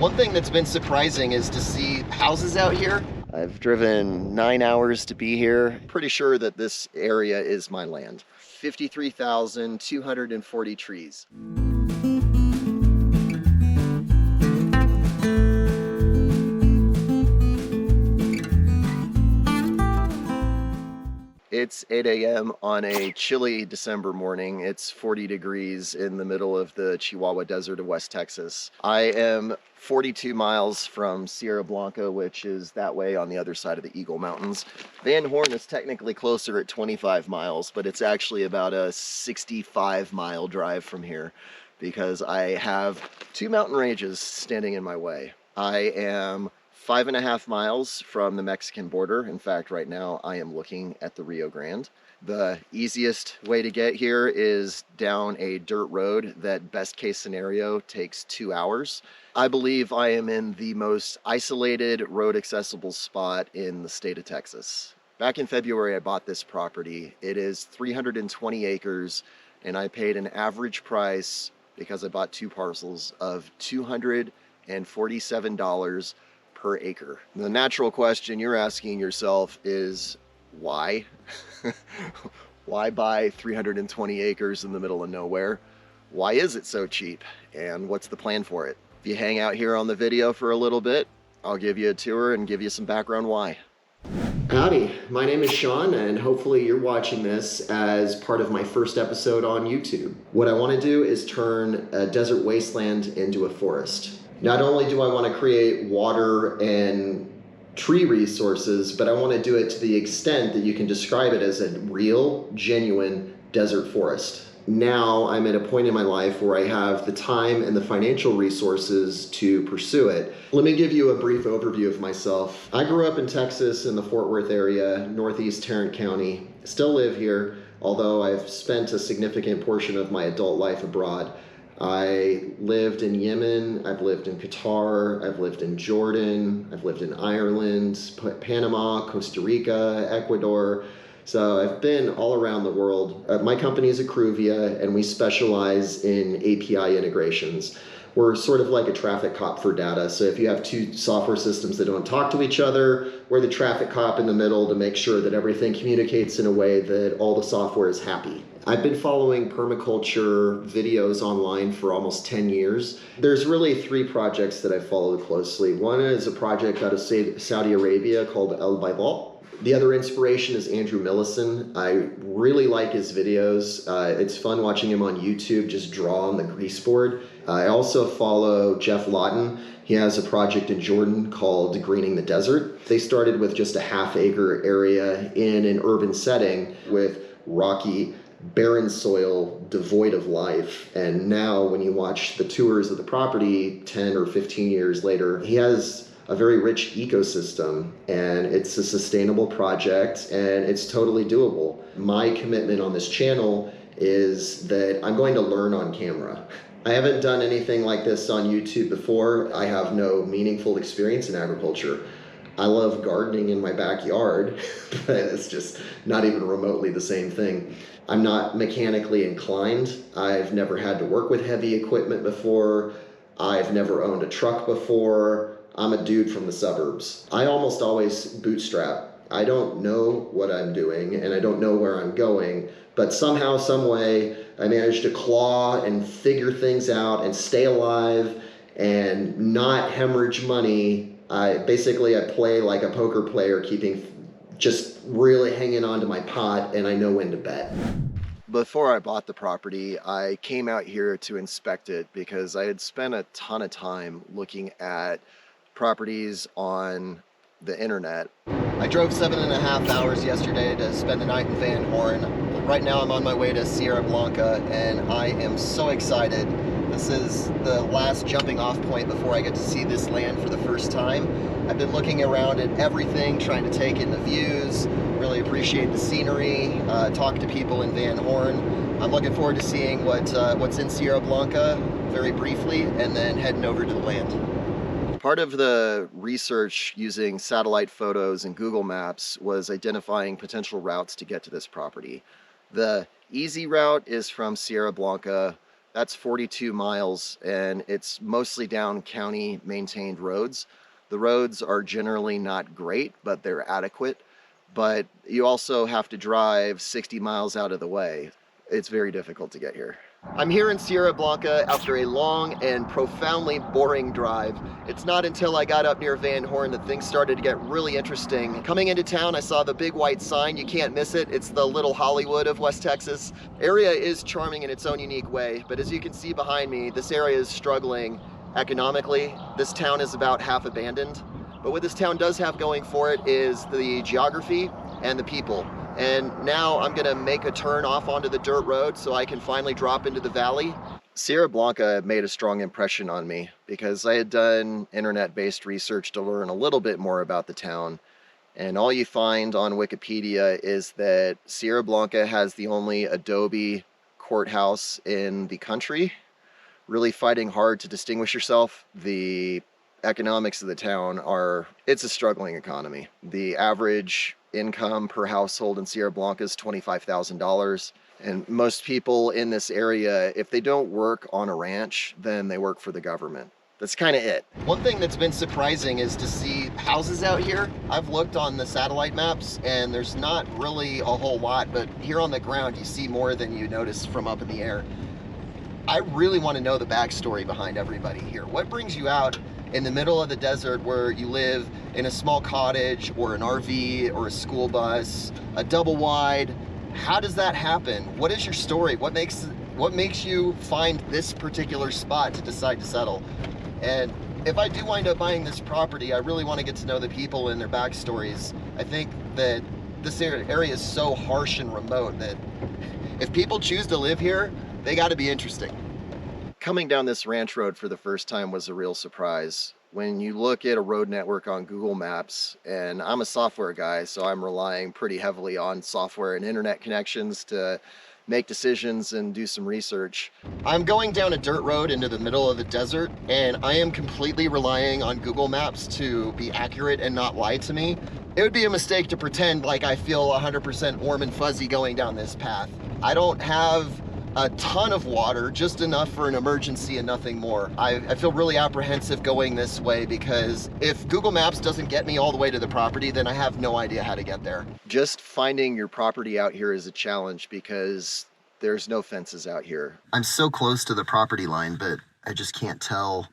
One thing that's been surprising is to see houses out here. I've driven 9 hours to be here. Pretty sure that this area is my land. 53,240 trees. It's 8 a.m. on a chilly December morning. It's 40 degrees in the middle of the Chihuahua Desert of West Texas. I am 42 miles from Sierra Blanca, which is that way on the other side of the Eagle Mountains. Van Horn is technically closer at 25 miles, but it's actually about a 65-mile drive from here because I have two mountain ranges standing in my way. I am 5.5 miles from the Mexican border. In fact, right now I am looking at the Rio Grande. The easiest way to get here is down a dirt road that best case scenario takes 2 hours. I believe I am in the most isolated road accessible spot in the state of Texas. Back in February, I bought this property. It is 320 acres and I paid an average price, because I bought two parcels, of $247 per acre. The natural question you're asking yourself is why? Why buy 320 acres in the middle of nowhere? Why is it so cheap? And what's the plan for it? If you hang out here on the video for a little bit, I'll give you a tour and give you some background why. Howdy, my name is Sean, and hopefully you're watching this as part of my first episode on YouTube. What I want to do is turn a desert wasteland into a forest. Not only do I want to create water and tree resources, but I want to do it to the extent that you can describe it as a real, genuine desert forest. Now I'm at a point in my life where I have the time and the financial resources to pursue it. Let me give you a brief overview of myself. I grew up in Texas in the Fort Worth area, northeast Tarrant County. Still live here, although I've spent a significant portion of my adult life abroad. I lived in Yemen, I've lived in Qatar, I've lived in Jordan, I've lived in Ireland, Panama, Costa Rica, Ecuador. So I've been all around the world. My company is Acruvia, and we specialize in API integrations. We're sort of like a traffic cop for data. So if you have two software systems that don't talk to each other, we're the traffic cop in the middle to make sure that everything communicates in a way that all the software is happy. I've been following permaculture videos online for almost 10 years. There's really three projects that I followed closely. One is a project out of Saudi Arabia called El Baydal. The other inspiration is Andrew Millison. I really like his videos. It's fun watching him on YouTube just draw on the grease board. I also follow Jeff Lawton. He has a project in Jordan called Greening the Desert. They started with just a half-acre area in an urban setting with rocky, barren soil, devoid of life. And now when you watch the tours of the property 10 or 15 years later, he has a very rich ecosystem, and it's a sustainable project, and it's totally doable. My commitment on this channel is that I'm going to learn on camera. I haven't done anything like this on YouTube before. I have no meaningful experience in agriculture. I love gardening in my backyard, but it's just not even remotely the same thing. I'm not mechanically inclined. I've never had to work with heavy equipment before. I've never owned a truck before. I'm a dude from the suburbs. I almost always bootstrap. I don't know what I'm doing and I don't know where I'm going, but somehow, some way, I managed to claw and figure things out and stay alive and not hemorrhage money. I play like a poker player, just really hanging on to my pot, and I know when to bet. Before I bought the property, I came out here to inspect it because I had spent a ton of time looking at properties on the internet. I drove 7.5 hours yesterday to spend the night in Van Horn. Right now I'm on my way to Sierra Blanca, and I am so excited. This is the last jumping off point before I get to see this land for the first time. I've been looking around at everything, trying to take in the views, really appreciate the scenery, talk to people in Van Horn. I'm looking forward to seeing what's in Sierra Blanca very briefly, and then heading over to the land. Part of the research using satellite photos and Google Maps was identifying potential routes to get to this property. The easy route is from Sierra Blanca That's 42 miles, and it's mostly down county maintained roads. The roads are generally not great, but they're adequate. But you also have to drive 60 miles out of the way. It's very difficult to get here. I'm here in Sierra Blanca after a long and profoundly boring drive. It's not until I got up near Van Horn that things started to get really interesting. Coming into town, I saw the big white sign. You can't miss it. It's the Little Hollywood of West Texas. Area is charming in its own unique way, but as you can see behind me, this area is struggling economically. This town is about half abandoned. But what this town does have going for it is the geography and the people. And now I'm gonna make a turn off onto the dirt road so I can finally drop into the valley. Sierra Blanca made a strong impression on me because I had done internet-based research to learn a little bit more about the town. And all you find on Wikipedia is that Sierra Blanca has the only adobe courthouse in the country. Really fighting hard to distinguish yourself. The economics of the town it's a struggling economy. The average income per household in Sierra Blanca is $25,000. And most people in this area, if they don't work on a ranch, then they work for the government. That's kind of it. One thing that's been surprising is to see houses out here. I've looked on the satellite maps and there's not really a whole lot, but here on the ground you see more than you notice from up in the air. I really want to know the backstory behind everybody here. What brings you out in the middle of the desert where you live in a small cottage or an RV or a school bus, a double wide? How does that happen? What is your story? What makes you find this particular spot to decide to settle? And if I do wind up buying this property, I really want to get to know the people and their backstories. I think that this area is so harsh and remote that if people choose to live here, they got to be interesting. Coming down this ranch road for the first time was a real surprise. When you look at a road network on Google Maps, and I'm a software guy, so I'm relying pretty heavily on software and internet connections to make decisions and do some research. I'm going down a dirt road into the middle of the desert, and I am completely relying on Google Maps to be accurate and not lie to me. It would be a mistake to pretend like I feel 100% warm and fuzzy going down this path. I don't have a ton of water, just enough for an emergency and nothing more. I feel really apprehensive going this way because if Google Maps doesn't get me all the way to the property, then I have no idea how to get there. Just finding your property out here is a challenge because there's no fences out here. I'm so close to the property line, but I just can't tell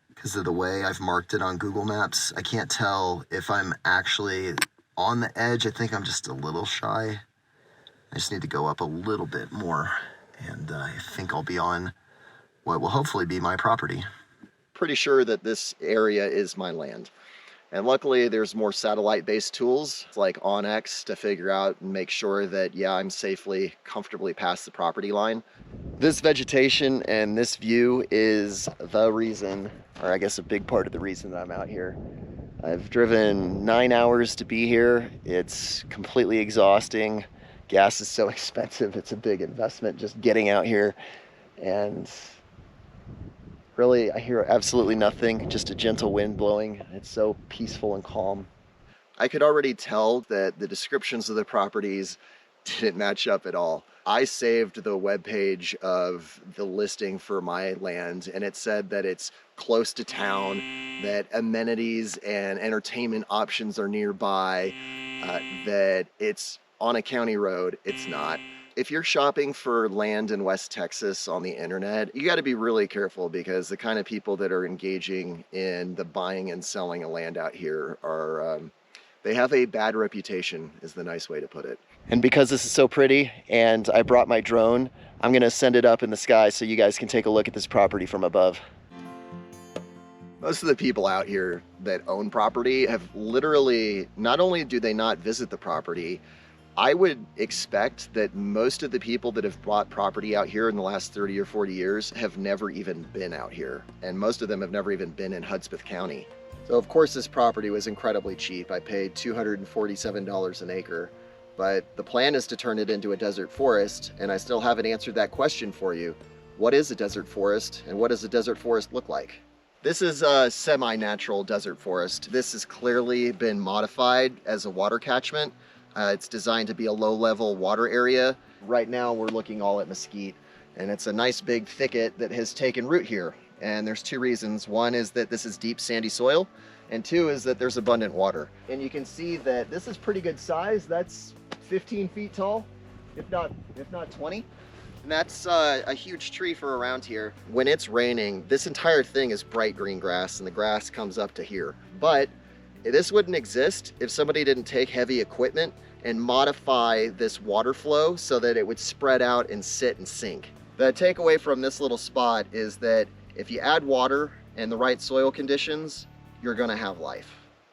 because of the way I've marked it on Google Maps. I can't tell if I'm actually on the edge. I think I'm just a little shy. I just need to go up a little bit more. And I think I'll be on what will hopefully be my property. Pretty sure that this area is my land. And luckily there's more satellite-based tools like OnX to figure out and make sure that, yeah, I'm safely, comfortably past the property line. This vegetation and this view is the reason, or I guess a big part of the reason that I'm out here. I've driven 9 hours to be here. It's completely exhausting. Gas is so expensive, it's a big investment just getting out here. And really, I hear absolutely nothing, just a gentle wind blowing. It's so peaceful and calm. I could already tell that the descriptions of the properties didn't match up at all. I saved the webpage of the listing for my land, and it said that it's close to town, that amenities and entertainment options are nearby, that it's on a county road. It's not. If you're shopping for land in West Texas on the internet, you got to be really careful because the kind of people that are engaging in the buying and selling of land out here are, they have a bad reputation is the nice way to put it. And because this is so pretty and I brought my drone, I'm gonna send it up in the sky so you guys can take a look at this property from above. Most of the people out here that own property have literally, not only do they not visit the property, I would expect that most of the people that have bought property out here in the last 30 or 40 years have never even been out here. And most of them have never even been in Hudspeth County. So of course this property was incredibly cheap. I paid $247 an acre, but the plan is to turn it into a desert forest, and I still haven't answered that question for you. What is a desert forest, and what does a desert forest look like? This is a semi-natural desert forest. This has clearly been modified as a water catchment. It's designed to be a low-level water area. Right now we're looking all at mesquite, And it's a nice big thicket that has taken root here. And there's two reasons. One is that this is deep sandy soil, and two is that there's abundant water. And you can see that this is pretty good size. That's 15 feet tall, if not 20. And that's a huge tree for around here. When it's raining, this entire thing is bright green grass, and the grass comes up to here. But this wouldn't exist if somebody didn't take heavy equipment and modify this water flow so that it would spread out and sit and sink. The takeaway from this little spot is that if you add water and the right soil conditions, you're gonna have life.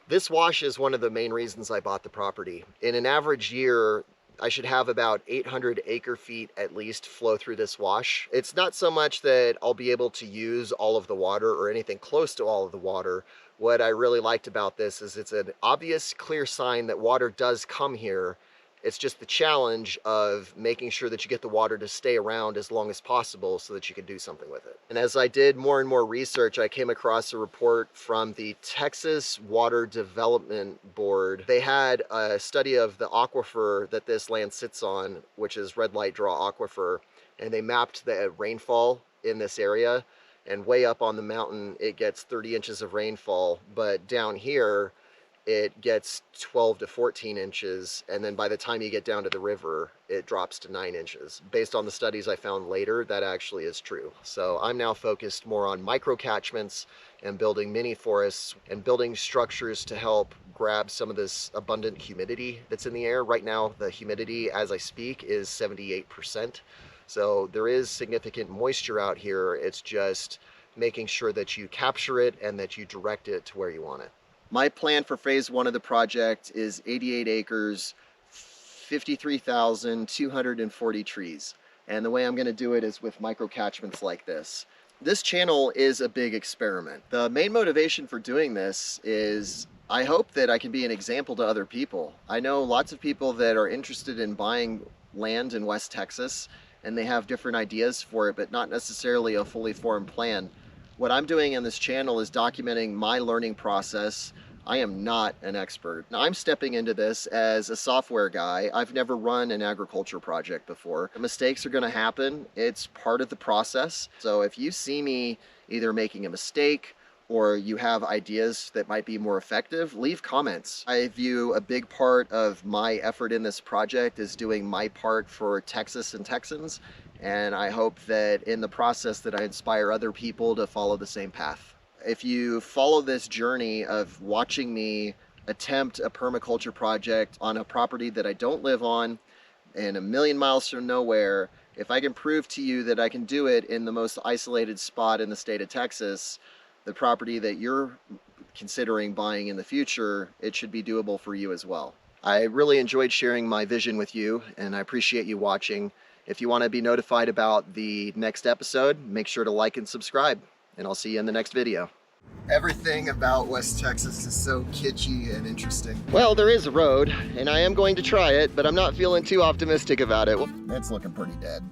This wash is one of the main reasons I bought the property. In an average year, I should have about 800 acre feet at least flow through this wash. It's not so much that I'll be able to use all of the water or anything close to all of the water. What I really liked about this is it's an obvious, clear sign that water does come here. It's just the challenge of making sure that you get the water to stay around as long as possible so that you can do something with it. And as I did more and more research, I came across a report from the Texas Water Development Board. They had a study of the aquifer that this land sits on, which is red light draw aquifer, and they mapped the rainfall in this area. And way up on the mountain, it gets 30 inches of rainfall, but down here, it gets 12 to 14 inches, and then by the time you get down to the river, it drops to 9 inches. Based on the studies I found later, that actually is true. So I'm now focused more on microcatchments and building mini forests and building structures to help grab some of this abundant humidity that's in the air. Right now, the humidity, as I speak, is 78%. So there is significant moisture out here. It's just making sure that you capture it and that you direct it to where you want it. My plan for phase one of the project is 88 acres, 53,240 trees. And the way I'm gonna do it is with microcatchments like this. This channel is a big experiment. The main motivation for doing this is I hope that I can be an example to other people. I know lots of people that are interested in buying land in West Texas, and they have different ideas for it, but not necessarily a fully formed plan. What I'm doing in this channel is documenting my learning process. I am not an expert. Now, I'm stepping into this as a software guy. I've never run an agriculture project before. Mistakes are gonna happen. It's part of the process. So if you see me either making a mistake or you have ideas that might be more effective, leave comments. I view a big part of my effort in this project is doing my part for Texas and Texans, and I hope that in the process that I inspire other people to follow the same path. If you follow this journey of watching me attempt a permaculture project on a property that I don't live on and a million miles from nowhere, if I can prove to you that I can do it in the most isolated spot in the state of Texas, the property that you're considering buying in the future, it should be doable for you as well. I really enjoyed sharing my vision with you, and I appreciate you watching. If you want to be notified about the next episode, make sure to like and subscribe, and I'll see you in the next video. Everything about West Texas is so kitschy and interesting. Well, there is a road, and I am going to try it, but I'm not feeling too optimistic about it. It's looking pretty dead.